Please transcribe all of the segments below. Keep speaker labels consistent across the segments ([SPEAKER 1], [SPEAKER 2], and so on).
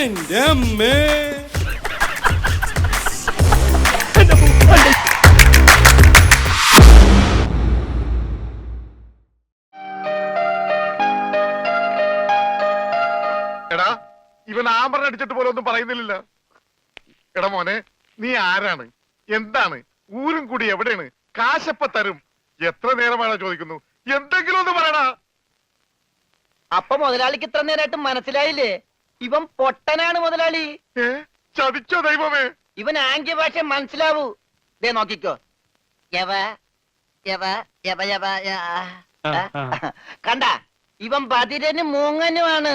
[SPEAKER 1] എന്റെ അമ്മേ.
[SPEAKER 2] എടാ ഇവൻ ആമ്പറ അടിച്ചിട്ട് പോലെ ഒന്നും പറയുന്നില്ല. എടാ മോനെ, നീ ആരാണ്, എന്താണ്, ഊരും കൂടി എവിടെയാണ്, കാശപ്പ തരും, എത്ര നേരമാണോ ചോദിക്കുന്നു, എന്തെങ്കിലും ഒന്ന് പറയടാ.
[SPEAKER 3] അപ്പൊ മുതലാളിക്ക് ഇത്ര നേരമായിട്ട് മനസ്സിലായില്ലേ? ഇവൻ പൊട്ടനാണ് മുതലാളി.
[SPEAKER 2] ചതിച്ചോ ദൈവമേ?
[SPEAKER 3] ഇവൻ ആംഗ്യ ഭാഷ മനസ്സിലാവൂ. ദേ നോക്കിക്കോ. യവ യവ യവ യവ കണ്ട, ഇവൻ ബദിരനും മൂങ്ങനുമാണ്.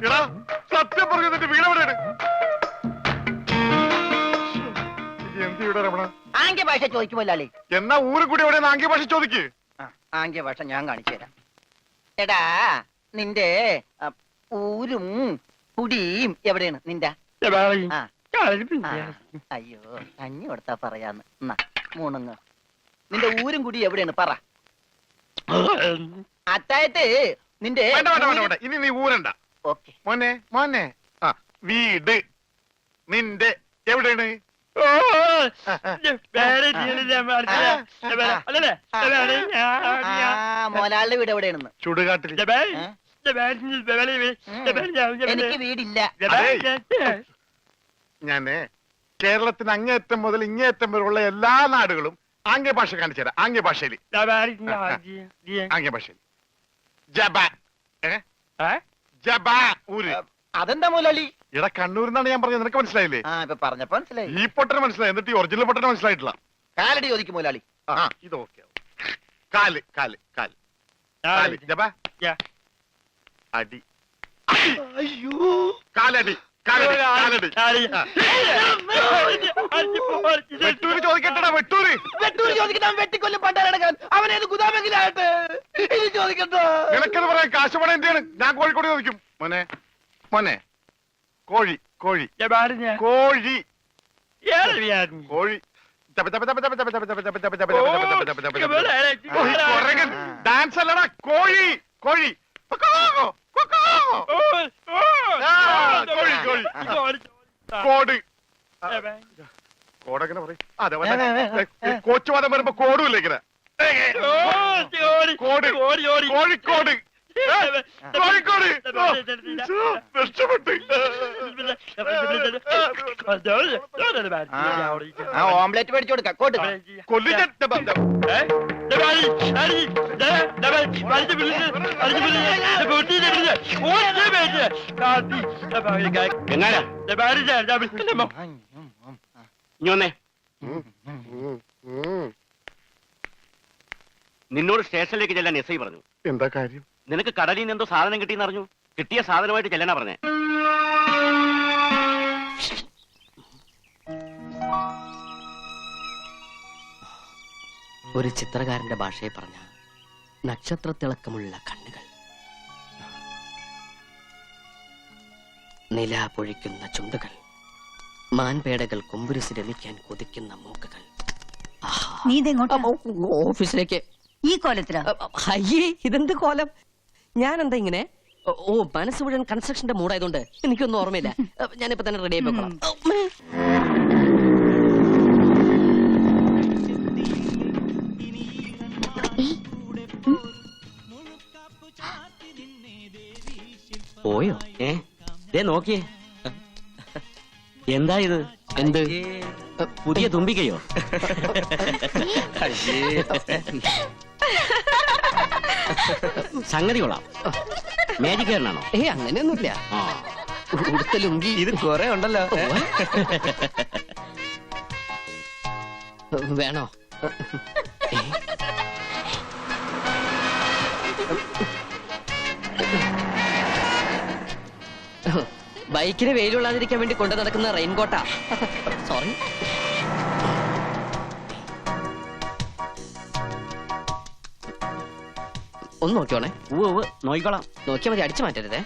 [SPEAKER 2] എടാ സത്യം പറഞ്ഞു, നിന്റെ വീട് എവിടെയാണ്? എന്ത് വീടാ രമണ?
[SPEAKER 3] ആംഗ്യ ഭാഷ ചോദിക്കും മുതലാളി.
[SPEAKER 2] എന്നാ ഊരും കൂടി എവിടെയാണ് ആംഗ്യ ഭാഷ ചോദിക്ക്.
[SPEAKER 3] ആംഗ്യ ഭാഷ ഞാൻ കാണിച്ചു തരാം. എടാ നിന്റെ ഊരും കുടിയും എവിടെയാണ് നിന്റെ? അയ്യോ കഞ്ഞി കൊടുത്താ പറയാന്ന്. എന്നാ മൂണുങ്ങ്. നിന്റെ ഊരും കുടി എവിടെയാണ് പറ. അത്തായത് നിന്റെ
[SPEAKER 2] ഇനി നീ ഊരണ്ട.
[SPEAKER 3] ഓക്കെ
[SPEAKER 2] മോനെ മോനെ, വീട് നിന്റെ എവിടെയാണ്?
[SPEAKER 3] മോലാളിന്റെ വീട് എവിടെയാണെന്ന്?
[SPEAKER 2] ചുടുകാട്ടിൽ.
[SPEAKER 3] എനിക്ക് വീടില്ല.
[SPEAKER 2] ഞാന് കേരളത്തിന് അങ്ങേയറ്റം മുതൽ ഇങ്ങേയറ്റം വരെയുള്ള എല്ലാ നാടുകളും ആംഗ്യ ഭാഷ കാണിച്ചു തരാം. ആംഗ്യ ഭാഷയിൽ ആംഗ്യ ഭാഷയിൽ ജബ ജബ ഊര്.
[SPEAKER 3] അതെന്താ മുതലാളി?
[SPEAKER 2] ഇവിടെ കണ്ണൂരിന്നാണ് ഞാൻ പറഞ്ഞത്, നിനക്ക് മനസ്സിലായില്ലേ?
[SPEAKER 3] ഇപ്പൊ പറഞ്ഞപ്പോ മനസ്സിലായി.
[SPEAKER 2] ഈ പൊട്ടന് മനസ്സിലായി, എന്നിട്ട് ഈ ഒറിജിനൽ പൊട്ടന് മനസ്സിലായിട്ടില്ല.
[SPEAKER 3] കാലടി ചോദിക്കും മുതലാളി.
[SPEAKER 2] ഇത് ഓക്കെ. കാല് കാല് കാല് കാല് ജബ അടി. അയ്യോ കാലടി കാലടി കാലടി. വെട്ടൂര് ചോദിക്കട്ടെടാ, വെട്ടൂര്.
[SPEAKER 3] വെട്ടൂര് ചോദിക്കണം. വെട്ടിക്കൊല്ലും പണ്ടാരടക്കാൻ അവനേത് ഗുദാമെങ്കിലായിട്ട് ഇത് ചോദിക്കട്ടോ.
[SPEAKER 2] നിനക്കെന്ന് പറയാൻ കാശ് പണം എന്താണ്? ഞാൻ കോഴിക്കോട് ചോദിക്കും. മോനെ മോനെ, കോഴി കോഴി കോഴി കോഴി ഡാൻസ് അല്ലടാ, കോഴി കോഴി കോഴി കോഴി കോട് കോടെങ്ങനെ പറയും? അതെ കോച്ചുവാദം വരുമ്പോ കോടും ഇല്ല ഇങ്ങനെ. കോട് കോഴിക്കോട് കോഴിക്കോട് രക്ഷപ്പെട്ട്.
[SPEAKER 3] ഓംലെറ്റ് മേടിച്ചു കൊടുക്കാം. കോട്ട്
[SPEAKER 2] കൊല്ലിച്ച
[SPEAKER 4] നിന്നോട് സ്റ്റേഷനിലേക്ക് ചെല്ലാൻ എസ് ഐ പറഞ്ഞു.
[SPEAKER 2] എന്താ കാര്യം?
[SPEAKER 4] നിനക്ക് കടലിൽ നിന്ന് എന്തോ സാധനം കിട്ടിയെന്ന് അറിഞ്ഞു. കിട്ടിയ സാധനമായിട്ട് ചെല്ലാനാ പറഞ്ഞേ.
[SPEAKER 5] ഒരു ചിത്രകാരന്റെ ഭാഷയെ പറഞ്ഞ നക്ഷത്രത്തിളക്കമുള്ള കണ്ണുകൾ, നില പൊഴിക്കുന്ന ചുണ്ടുകൾ, മാൻപേടകൾ കൊമ്പുരുസി രമിക്കാൻ കൊതിക്കുന്ന മൂക്കുകൾ. ഓഫീസിലേക്ക്
[SPEAKER 6] ഈ കോലത്തിലാ?
[SPEAKER 5] അയ്യേ, ഇതെന്ത് കോലം? ഞാനെന്താ ഇങ്ങനെ? ഓ, മനസ്സ് മുഴുവൻ കൺസ്ട്രക്ഷന്റെ മൂടായതുകൊണ്ട് എനിക്കൊന്നും ഓർമ്മയില്ല. ഞാനിപ്പോ തന്നെ റെഡി ആയി പോക്കണം.
[SPEAKER 4] പോയോ? നോക്കിയേ, എന്താ ഇത്?
[SPEAKER 5] എന്ത്?
[SPEAKER 4] പുതിയ തുമ്പിക്കയോ? സംഗതി കൊള്ളാം. മാജിക് കാരനാണോ?
[SPEAKER 5] അങ്ങനെയൊന്നുമില്ല. ഉടുത്ത ലുങ്കി
[SPEAKER 4] ഇത് കുറെ ഉണ്ടല്ലോ.
[SPEAKER 5] വേണോ? ബൈക്കിന് വെയിലുള്ളാതിരിക്കാൻ വേണ്ടി കൊണ്ടു നടക്കുന്ന റെയിൻകോട്ടാ. സോറി. ഒന്ന് നോക്കിയോണേ.
[SPEAKER 4] നോക്കിക്കോളാം.
[SPEAKER 5] നോക്കിയാ മതി, അടിച്ചു മാറ്റരുതേ.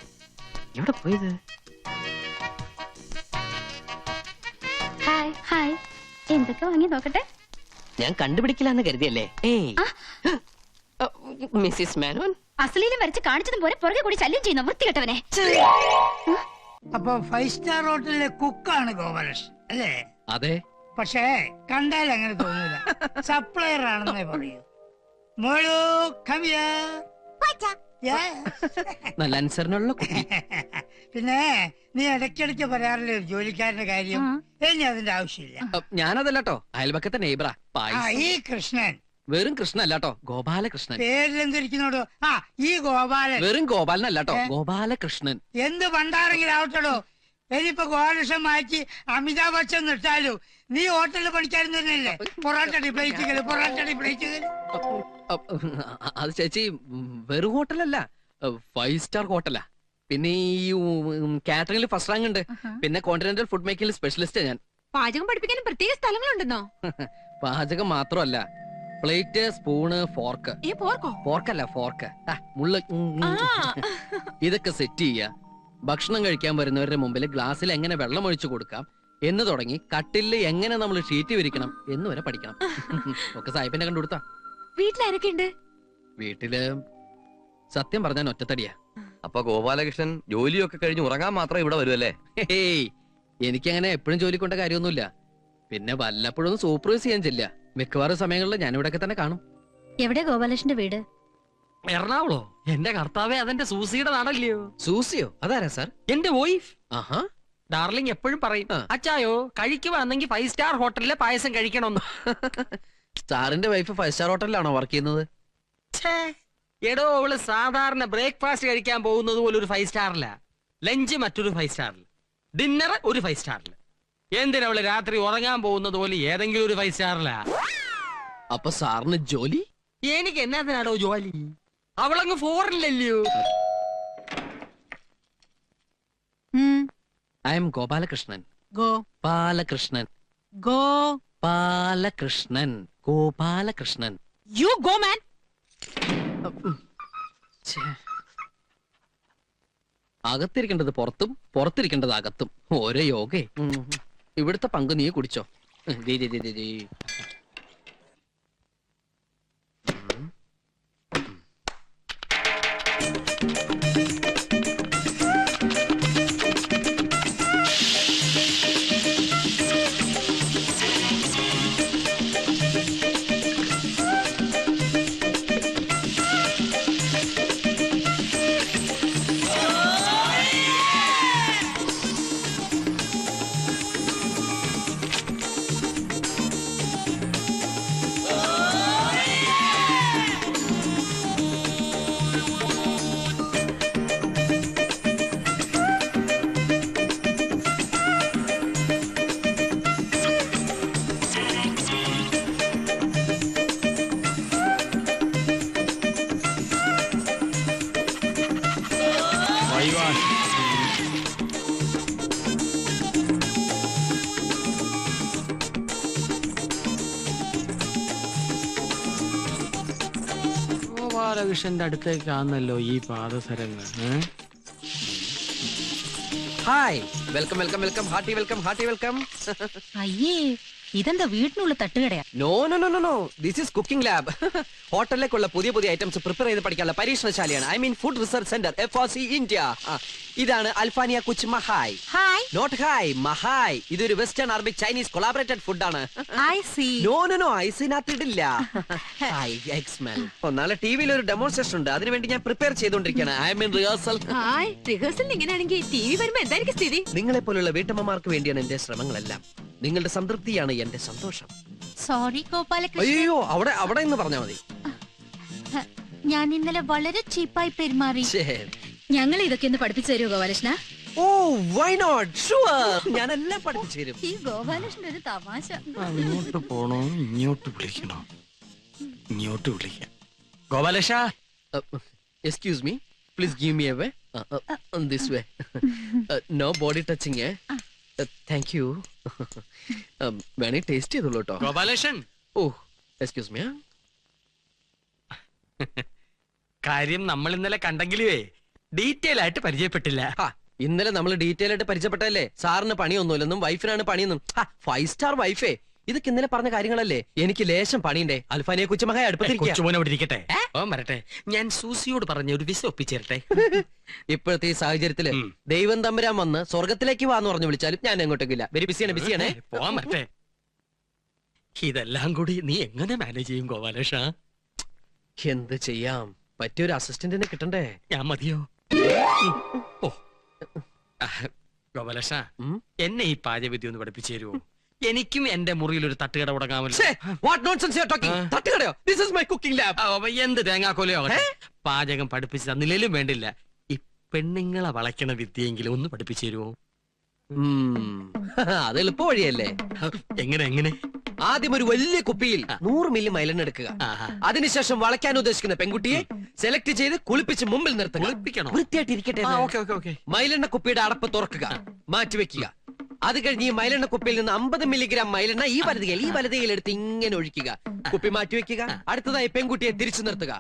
[SPEAKER 5] എവിടെ പോയത്?
[SPEAKER 6] Hi hi. എന്തൊക്കെ വാങ്ങി നോക്കട്ടെ.
[SPEAKER 5] ഞാൻ കണ്ടുപിടിക്കില്ലാന്ന് കരുതിയല്ലേ? ഏയ് മിസ്സിസ് മേനോൻ,
[SPEAKER 1] അസലീലും വരച്ച് കാണിച്ചതും പോലെ പുറകെ കൂടി ശല്യം ചെയ്യുന്ന വൃത്തികെട്ടവനെ.
[SPEAKER 6] അപ്പൊ 5 സ്റ്റാർ ഹോട്ടലിലെ കുക്കാണ് ഗോപാലകൃഷ്ണൻ അല്ലേ?
[SPEAKER 7] അതെ.
[SPEAKER 6] പക്ഷേ കണ്ടാൽ അങ്ങനെ തോന്നില്ല, സപ്ലയർ ആണെന്നേ പറയൂ. മോളു come here. Yeah.
[SPEAKER 7] നല്ല അനുസരണമുള്ള കുട്ടി.
[SPEAKER 6] പിന്നെ നീ ഇടയ്ക്കിടയ്ക്ക് പറയാറില്ലേ ഒരു ജോലിക്കാരന്റെ കാര്യം? ഇനി അതിന്റെ ആവശ്യമില്ല.
[SPEAKER 7] ഞാനതല്ലോ അയൽപക്കത്തെ നെയ്ബറാ.
[SPEAKER 6] ഈ കൃഷ്ണൻ
[SPEAKER 7] വെറും കൃഷ്ണൻ അല്ലാട്ടോ, ഗോപാലകൃഷ്ണൻ.
[SPEAKER 6] പേരിലെന്തിരിക്കുന്നോടോ? ഈ ഗോപാലൻ
[SPEAKER 7] വെറും ഗോപാലൻ അല്ലാട്ടോ, ഗോപാലകൃഷ്ണൻ.
[SPEAKER 6] എന്ത് പണ്ടാരെങ്കിലും ആവട്ടടോ. ഇനിയിപ്പോ ഗോപാലകൃഷ്ണൻ മാറ്റി അമിതാഭ് ബച്ചൻ നിട്ടാലോ. നീ ഹോട്ടലിൽ പണിക്കാരൻ തന്നെയല്ലേ? പൊറാട്ടടി പ്ലേറ്റുകൾ, പൊറാട്ടടി പ്ലേറ്റുകൾ.
[SPEAKER 7] അത് ചേച്ചി വെറും ഹോട്ടലല്ല, 5 സ്റ്റാർ ഹോട്ടലാ. പിന്നെ ഈ കാറ്ററിംഗിൽ ഫസ്റ്റ് റാങ്ക് ഉണ്ട്. പിന്നെ കോണ്ടിനെന്റൽ ഫുഡ് മേക്കിംഗിൽ സ്പെഷ്യലിസ്റ്റ് ഞാൻ.
[SPEAKER 1] പാചകം പഠിപ്പിക്കാനും പ്രത്യേക സ്ഥലങ്ങളുണ്ടെന്നോ?
[SPEAKER 7] പാചകം മാത്രമല്ല, പ്ലേറ്റ്, സ്പൂണ്, ഫോർക്ക്. ഫോർക്കല്ല, ഫോർക്ക്. മുള്ള ഇതൊക്കെ സെറ്റ് ചെയ്യാ. ഭക്ഷണം കഴിക്കാൻ വരുന്നവരുടെ മുമ്പിൽ ഗ്ലാസ്സിൽ എങ്ങനെ വെള്ളം ഒഴിച്ചു കൊടുക്കാം എന്ന് തുടങ്ങി കട്ടില് എങ്ങനെ നമ്മൾ ഷീറ്റ് വിരിക്കണം എന്ന് വരെ പഠിക്കണം. ഒക്കെ സാഹിബിനെ കണ്ടുകൊടുത്താ.
[SPEAKER 1] വീട്ടിലാരൊക്കെ ഉണ്ട്?
[SPEAKER 7] വീട്ടില് സത്യം പറഞ്ഞാൽ ഒറ്റത്തടിയാ.
[SPEAKER 8] അപ്പൊ ഗോപാലകൃഷ്ണൻ ജോലിയൊക്കെ കഴിഞ്ഞ് ഉറങ്ങാൻ മാത്രം ഇവിടെ വരുമല്ലേ?
[SPEAKER 7] ഹേയ്, എനിക്കങ്ങനെ എപ്പോഴും ജോലി കൊണ്ട കാര്യമൊന്നുമില്ല. പിന്നെ വല്ലപ്പോഴും സൂപ്പർവൈസ് ചെയ്യാൻ ചെല്ല. മിക്കവാറും സമയങ്ങളിൽ ഞാൻ ഇവിടെയൊക്കെ തന്നെ കാണും.
[SPEAKER 1] എവിടെ ഗോപാലകൃഷ്ണന്റെ വീട്?
[SPEAKER 9] എറണാകുളോ? എന്റെ കർത്താവേ, അതെന്റെ സൂസിയുടെ നാടല്ലയോ?
[SPEAKER 7] സൂസിയോ? അതാരാ സാർ?
[SPEAKER 9] എന്റെ വോയിഫ്.
[SPEAKER 7] ആഹാ.
[SPEAKER 9] ഡാർലിംഗ് എപ്പോഴും പറയും, അച്ചായോ കഴിക്കുവാണെങ്കിൽ 5 സ്റ്റാർ ഹോട്ടലിലെ പായസം കഴിക്കണമെന്ന്.
[SPEAKER 7] സാറിന്റെ വൈഫ് 5 സ്റ്റാർ ഹോട്ടലിലാണോ വർക്ക് ചെയ്യുന്നത്?
[SPEAKER 9] എടോ, അവള് സാധാരണ ബ്രേക്ക്ഫാസ്റ്റ് കഴിക്കാൻ പോകുന്നത് പോലെ ഒരു 5 സ്റ്റാറില, ലഞ്ച് മറ്റൊരു 5 സ്റ്റാറിൽ, ഡിന്നർ ഒരു 5 സ്റ്റാറിൽ. എന്തിനവള് രാത്രി ഉറങ്ങാൻ പോകുന്നത് പോലെ ഏതെങ്കിലും ഒരു 5 സ്റ്റാറിലാ.
[SPEAKER 7] അപ്പൊ സാറിന് ജോലി?
[SPEAKER 9] എനിക്ക് എന്നാത്തിനാടോ ജോലി? അവളങ്ങ് ഫോറിനില്ലല്ലോ.
[SPEAKER 7] I am Gopalakrishnan. Balakrishnan. Balakrishnan. Gopalakrishnan.
[SPEAKER 1] You go man.
[SPEAKER 7] അകത്തിരിക്കേണ്ടത് പുറത്തും പുറത്തിരിക്കേണ്ടത് അകത്തും. ഓരോ യോഗേ. ഇവിടുത്തെ പങ്ക് നീ കുടിച്ചോ.
[SPEAKER 9] ഗോപാലകൃഷ്ണന്റെ അടുത്തേക്കാണല്ലോ ഈ പാദസരങ്ങൾ.
[SPEAKER 7] Hi, welcome welcome welcome, hearty welcome, hearty welcome.
[SPEAKER 1] അയ്യേ, ഇതെന്താ വീട്ടിനുള്ള തട്ടുകടയാ?
[SPEAKER 7] No no no no no, this is cooking lab. ഹോട്ടലിലേക്കുള്ള പുതിയ പുതിയ ഐറ്റംസ് പ്രിപ്പയർ ചെയ്ത് പഠിക്കാനുള്ള പരീക്ഷണശാലയാണ്. I mean food research centre, FRC India. ഇതാണ് അൽഫാനിയ കുച്ച് മഹായ്.
[SPEAKER 1] ഹായ്.
[SPEAKER 7] നോട്ട് ഹായ്, മഹായ്. ഇതൊരു വെസ്റ്റേൺ അറബിക് ചൈനീസ് കൊളാബറേറ്റഡ് ഫുഡാണ്.
[SPEAKER 1] I see.
[SPEAKER 7] No no no, ഐസിനകത്ത് ഇടില്ല. നാളെ ടിവിയിൽ ഒരു ഡെമോൺസ്ട്രേഷൻ ഉണ്ട്, അതിനുവേണ്ടി ഞാൻ പ്രിപ്പയർ ചെയ്തുകൊണ്ടിരിക്കുകയാണ്. I mean rehearsal.
[SPEAKER 1] Hi, rehearsal ഇങ്ങനെയാണെങ്കിൽ ടിവി വരുമ്പോ എന്തായിരിക്കും സ്ഥിതി?
[SPEAKER 7] നിങ്ങളെ പോലുള്ള വീട്ടമ്മമാർക്ക് വേണ്ടിയാണ് എന്റെ ശ്രമങ്ങളെല്ലാം. നിങ്ങളുടെ സംതൃപ്തിയാണ് എന്റെ സന്തോഷം.
[SPEAKER 1] സോറി ഗോപാലകൃഷ്ണൻ,
[SPEAKER 7] അയ്യോ, അവിടെ അവിടെ എന്ന് പറഞ്ഞാൽ മതി.
[SPEAKER 1] ഞാൻ ഇന്നലെ വളരെ ചീപ്പായി പെരുമാറി. ഞങ്ങൾ ഇതൊക്കെ ഒന്ന് പഠിപ്പിച്ചു തരുമോ ഗോപാലകൃഷ്ണ?
[SPEAKER 7] ഓ, വൈ നോട്ട്, ഷുവർ. ഞാൻ എല്ലാം പഠിപ്പിച്ചു തരും.
[SPEAKER 1] ഈ ഗോപാലകൃഷ്ണൻ ഒരു തമാശ.
[SPEAKER 9] അങ്ങോട്ട് പോണോ ഇങ്ങോട്ട് വിളിക്കണോ? ഇങ്ങോട്ട് വിളിക്കാം. Gopalakrishna,
[SPEAKER 7] excuse me, please give me a way. This way. No body touching. Thank you. വേണേ ടേസ്റ്റ് ചെയ്തോളൂ കേട്ടോ.
[SPEAKER 9] ഗോപാലകൃഷ്ണൻ.
[SPEAKER 7] ഓ, എക്സ്ക്യൂസ് മീ.
[SPEAKER 9] കാര്യം നമ്മൾ ഇന്നലെ കണ്ടെങ്കിലേ ഡീറ്റെയിൽ ആയിട്ട് പരിചയപ്പെട്ടില്ല.
[SPEAKER 7] ഇന്നലെ നമ്മൾ ഡീറ്റെയിൽ ആയിട്ട് പരിചയപ്പെട്ടല്ലേ. സാറിന് പണിയൊന്നുമില്ലെന്നും വൈഫിനാണ് പണിയെന്നും. 5 സ്റ്റാർ വൈഫേ,
[SPEAKER 5] ഇതൊക്കെ ഇന്നലെ പറഞ്ഞ കാര്യങ്ങളല്ലേ? എനിക്ക് ലേശം പണിയുണ്ടേ. അൽഫാനിയെ കൊച്ചുമക അടുപ്പത്തിരിക്കുക.
[SPEAKER 9] കൊച്ചുമോനെ അവിടെ ഇരിക്കട്ടെ. ഓൻ വരട്ടെ. ഞാൻ സൂസിയോട് പറഞ്ഞ ഒരു വിസ ഒപ്പിച്ചേരട്ടെ.
[SPEAKER 5] ഇപ്പോഴത്തെ ഈ സാഹചര്യത്തില് ദൈവം തമ്പുരാൻ വന്ന് സ്വർഗത്തിലേക്ക് വാന്ന് പറഞ്ഞു വിളിച്ചാലും ഞാൻ എങ്ങോട്ടേക്കില്ല. വെരി ബിസിയാണേ.
[SPEAKER 9] പോവാൻ വരട്ടെ. ഇതെല്ലാം കൂടി നീ എങ്ങനെ മാനേജ് ചെയ്യും ഗോപാലേഷ?
[SPEAKER 5] എന്ത് ചെയ്യാം, പറ്റിയൊരു അസിസ്റ്റന്റിനെ കിട്ടണ്ടേ?
[SPEAKER 9] ഞാൻ മതിയോ? ഓ ഗോപാലേഷ, എന്നെ ഈ പാചകവിദ്യ ഒന്ന് പഠിപ്പിച്ചു തരുമോ? എനിക്കും എന്റെ മുറിയിൽ ഒരു തട്ടുകട തുടങ്ങാമല്ലോ. എന്ത് തേങ്ങാക്കോലയോ ആകട്ടെ, പാചകം പഠിപ്പിച്ചു തന്നില്ലേലും വേണ്ടില്ല, ഈ പെണ്ണുങ്ങളെ വളയ്ക്കണ വിദ്യയെങ്കിലും ഒന്ന് പഠിപ്പിച്ചു തരുമോ?
[SPEAKER 5] അത് എളുപ്പ വഴിയല്ലേ.
[SPEAKER 9] എങ്ങനെ?
[SPEAKER 5] ആദ്യം ഒരു വലിയ കുപ്പിയിൽ 100 മില്ലി മൈലെണ്ണ എടുക്കുക. അതിനുശേഷം വളയ്ക്കാൻ ഉദ്ദേശിക്കുന്ന പെൺകുട്ടിയെ സെലക്ട് ചെയ്ത് കുളിപ്പിച്ച് മുമ്പിൽ നിർത്തുക. വൃത്തിയായിട്ട് ഇരിക്കട്ടെ. മൈലെണ്ണ കുപ്പിയുടെ അടപ്പ് തുറക്കുക, മാറ്റിവെക്കുക. അത് കഴിഞ്ഞ് ഈ മൈലെണ്ണ കുപ്പിയിൽ നിന്ന് 50 മില്ലിഗ്രാം മൈലെണ്ണ ഈ വലതയിൽ എടുത്ത് ഇങ്ങനെ ഒഴിക്കുക. കുപ്പി മാറ്റിവെക്കുക. അടുത്തതായി പെൺകുട്ടിയെ തിരിച്ചു നിർത്തുക.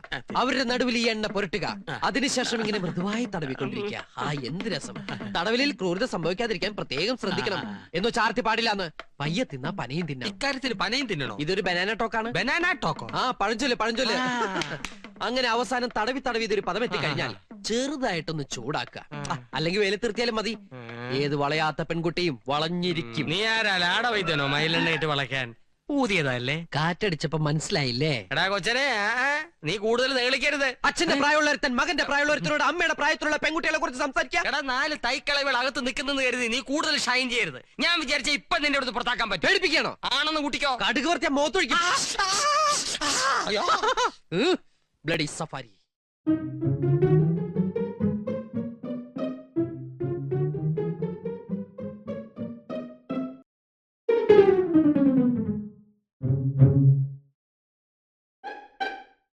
[SPEAKER 5] അവരുടെ നടുവിൽ ഈ എണ്ണ പുരട്ടുക. അതിനുശേഷം ഇങ്ങനെ മൃദുവായി തടവിക്കൊണ്ടിരിക്കുക. എന്ത് രസം! തടവിലിൽ ക്രൂരത സംഭവിക്കാതിരിക്കാൻ പ്രത്യേകം ശ്രദ്ധിക്കണം. എന്നോ ചാർത്തി പാടില്ലാന്ന്. പയ്യെ തിന്നാ പനയും തിന്നാം.
[SPEAKER 9] ഇക്കാര്യത്തിൽ പനയും തിന്നണോ?
[SPEAKER 5] ഇതൊരു ബനാന ടോക്കാണ്.
[SPEAKER 9] Banana Toko?
[SPEAKER 5] പഴഞ്ചൊല്ല്. അങ്ങനെ അവസാനം തടവി ഇതൊരു പദമെത്തി കഴിഞ്ഞാൽ ചെറുതായിട്ടൊന്ന് ചൂടാക്കുക. അല്ലെങ്കിൽ വെയിലത്തിർത്തിയാലും മതി. ഏത് വളയാത്ത പെൺകുട്ടിയും വളഞ്ഞിരിക്കും.
[SPEAKER 9] നീ ആരാ ലാടവൈദ്യനോ മയിലെണ്ണയിട്ട് വളയ്ക്കാൻ? ഊതിയതല്ലേ?
[SPEAKER 5] കാറ്റടിച്ചപ്പോ മനസ്സിലായില്ലേ?
[SPEAKER 9] എടാ കൊച്ചനെ, നീ കൂടുതൽ നേളിക്കരുത്.
[SPEAKER 5] അച്ഛന്റെ പ്രായമുള്ളൊരുത്തൻ മകന്റെ പ്രായമുള്ളൊരുത്തനോട് അമ്മയുടെ പ്രായത്തിലുള്ള പെൺകുട്ടികളെ കുറിച്ച് സംസാരിക്കാം.
[SPEAKER 9] എടാ 4 തൈക്കളകൾ അകത്ത് നിൽക്കുന്നെന്ന് കരുതി നീ കൂടുതൽ ഷൈൻ ചെയ്യരുത്. ഞാൻ വിചാരിച്ച ഇപ്പൊ നിന്റെ അടുത്ത് പുറത്താക്കാൻ പറ്റും.
[SPEAKER 5] പേടിപ്പിക്കണോ?
[SPEAKER 9] ആണെന്ന് കൂട്ടിക്കോ.
[SPEAKER 5] കടുക് വർത്തിയ മോത്തൊഴിക്കും. Bloody safari.